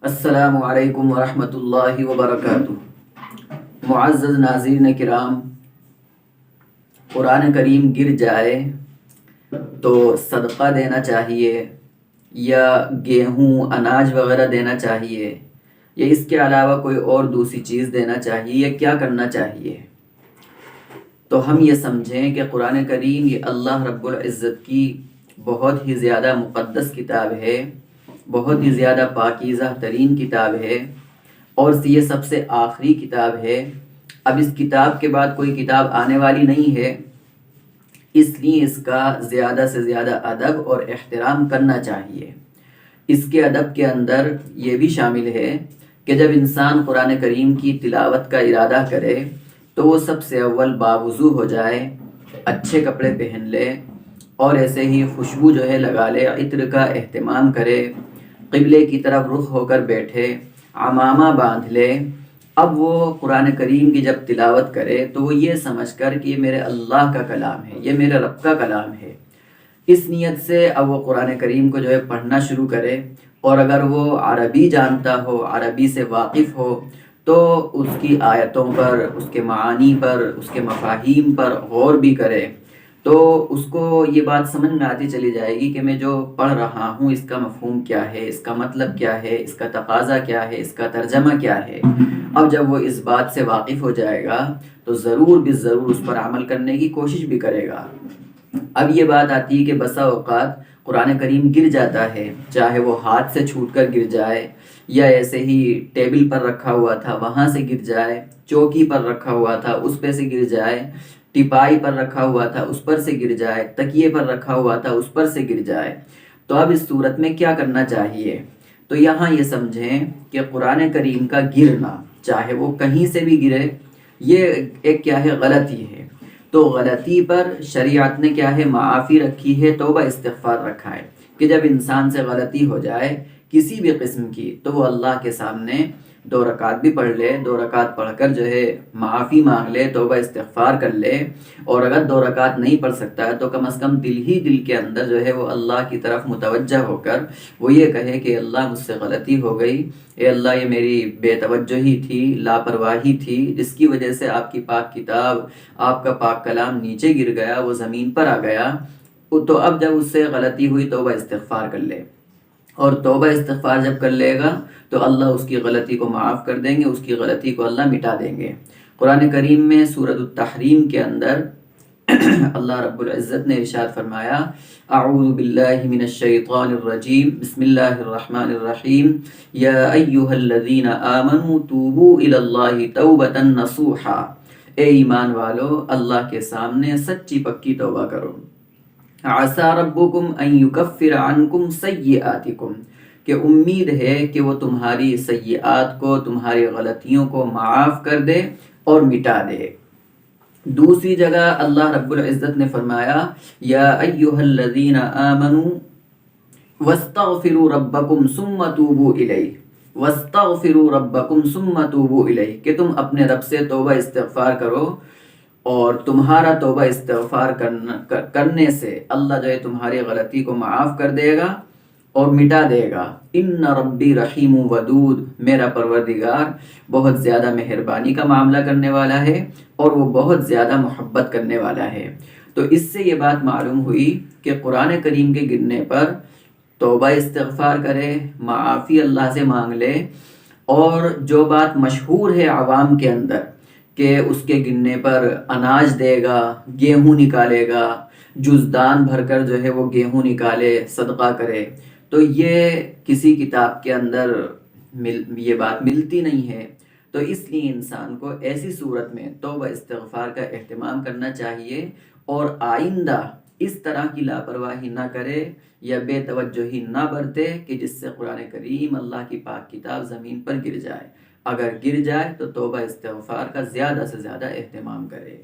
السلام علیکم ورحمۃ اللہ وبرکاتہ۔ معزز ناظرین کرام، قرآن کریم گر جائے تو صدقہ دینا چاہیے یا گیہوں اناج وغیرہ دینا چاہیے یا اس کے علاوہ کوئی اور دوسری چیز دینا چاہیے یا کیا کرنا چاہیے؟ تو ہم یہ سمجھیں کہ قرآن کریم یہ اللہ رب العزت کی بہت ہی زیادہ مقدس کتاب ہے، بہت ہی زیادہ پاکیزہ ترین کتاب ہے اور یہ سب سے آخری کتاب ہے۔ اب اس کتاب کے بعد کوئی کتاب آنے والی نہیں ہے، اس لیے اس کا زیادہ سے زیادہ ادب اور احترام کرنا چاہیے۔ اس کے ادب کے اندر یہ بھی شامل ہے کہ جب انسان قرآن کریم کی تلاوت کا ارادہ کرے تو وہ سب سے اول باوضو ہو جائے، اچھے کپڑے پہن لے اور ایسے ہی خوشبو جو ہے لگا لے، عطر کا اہتمام کرے، قبلے کی طرف رخ ہو کر بیٹھے، عمامہ باندھ لے۔ اب وہ قرآن کریم کی جب تلاوت کرے تو وہ یہ سمجھ کر کہ یہ میرے اللہ کا کلام ہے، یہ میرے رب کا کلام ہے، اس نیت سے اب وہ قرآن کریم کو جو ہے پڑھنا شروع کرے۔ اور اگر وہ عربی جانتا ہو، عربی سے واقف ہو، تو اس کی آیتوں پر، اس کے معانی پر، اس کے مفاہیم پر غور بھی کرے، تو اس کو یہ بات سمجھ میں آتی چلی جائے گی کہ میں جو پڑھ رہا ہوں اس کا مفہوم کیا ہے، اس کا مطلب کیا ہے، اس کا تقاضا کیا ہے، اس کا ترجمہ کیا ہے۔ اب جب وہ اس بات سے واقف ہو جائے گا تو ضرور بالضرور اس پر عمل کرنے کی کوشش بھی کرے گا۔ اب یہ بات آتی ہے کہ بسا اوقات قرآن کریم گر جاتا ہے، چاہے وہ ہاتھ سے چھوٹ کر گر جائے یا ایسے ہی ٹیبل پر رکھا ہوا تھا وہاں سے گر جائے، چوکی پر رکھا ہوا تھا اس پہ سے گر جائے، ٹپائی پر رکھا ہوا تھا اس پر سے گر جائے، تکیے پر رکھا ہوا تھا اس پر سے گر جائے۔ تو اب اس صورت میں کیا کرنا چاہیے؟ تو یہاں یہ سمجھیں کہ قرآن کریم کا گرنا، چاہے وہ کہیں سے بھی گرے، یہ ایک کیا ہے، غلطی ہے۔ تو غلطی پر شریعت نے کیا ہے، معافی رکھی ہے، توبہ استغفار رکھا ہے کہ جب انسان سے غلطی ہو جائے کسی بھی قسم کی تو وہ اللہ کے سامنے 2 رکعت بھی پڑھ لے، 2 رکعت پڑھ کر جو ہے معافی مانگ لے، توبہ استغفار کر لے۔ اور اگر 2 رکعت نہیں پڑھ سکتا ہے تو کم از کم دل ہی دل کے اندر جو ہے وہ اللہ کی طرف متوجہ ہو کر وہ یہ کہے کہ اللہ مجھ سے غلطی ہو گئی، اے اللہ یہ میری بے توجہی تھی، لاپرواہی تھی، جس کی وجہ سے آپ کی پاک کتاب، آپ کا پاک کلام نیچے گر گیا، وہ زمین پر آ گیا۔ تو اب جب اس سے غلطی ہوئی توبہ استغفار کر لے، اور توبہ استغفار جب کر لے گا تو اللہ اس کی غلطی کو معاف کر دیں گے، اس کی غلطی کو اللہ مٹا دیں گے۔ قرآن کریم میں سورۃ التحریم کے اندر اللہ رب العزت نے ارشاد فرمایا، اعوذ باللہ من الشیطان الرجیم، بسم اللہ الرحمن الرحیم، یا ایہا الذین آمنوا توبوا الی اللہ توبۃ نصوحا، اے ایمان والو اللہ کے سامنے سچی پکی توبہ کرو۔ عسى ربکم ان یکفر عنکم سیئاتکم، کہ امید ہے کہ وہ تمہاری سیئات کو، تمہاری غلطیوں کو معاف کر دے اور مٹا دے۔ دوسری جگہ اللہ رب العزت نے فرمایا، یا ایہا الذین آمنوا واستغفروا ربکم ثم توبوا الیہ، واستغفروا ربکم ثم توبوا الیہ، کہ تم اپنے رب سے توبہ استغفار کرو، اور تمہارا توبہ استغفار کرنے سے اللہ جو ہے تمہاری غلطی کو معاف کر دے گا اور مٹا دے گا۔ ان ربی رحیم ودود، میرا پروردگار بہت زیادہ مہربانی کا معاملہ کرنے والا ہے اور وہ بہت زیادہ محبت کرنے والا ہے۔ تو اس سے یہ بات معلوم ہوئی کہ قرآن کریم کے گرنے پر توبہ استغفار کرے، معافی اللہ سے مانگ لے، اور جو بات مشہور ہے عوام کے اندر کہ اس کے گرنے پر اناج دے گا، گیہوں نکالے گا، جزدان بھر کر جو ہے وہ گیہوں نکالے، صدقہ کرے، تو یہ کسی کتاب کے اندر یہ بات ملتی نہیں ہے۔ تو اس لیے انسان کو ایسی صورت میں توبہ استغفار کا اہتمام کرنا چاہیے اور آئندہ اس طرح کی لاپرواہی نہ کرے یا بے توجہی نہ برتے کہ جس سے قرآن کریم اللہ کی پاک کتاب زمین پر گر جائے۔ اگر گر جائے تو توبہ استغفار کا زیادہ سے زیادہ اہتمام کرے۔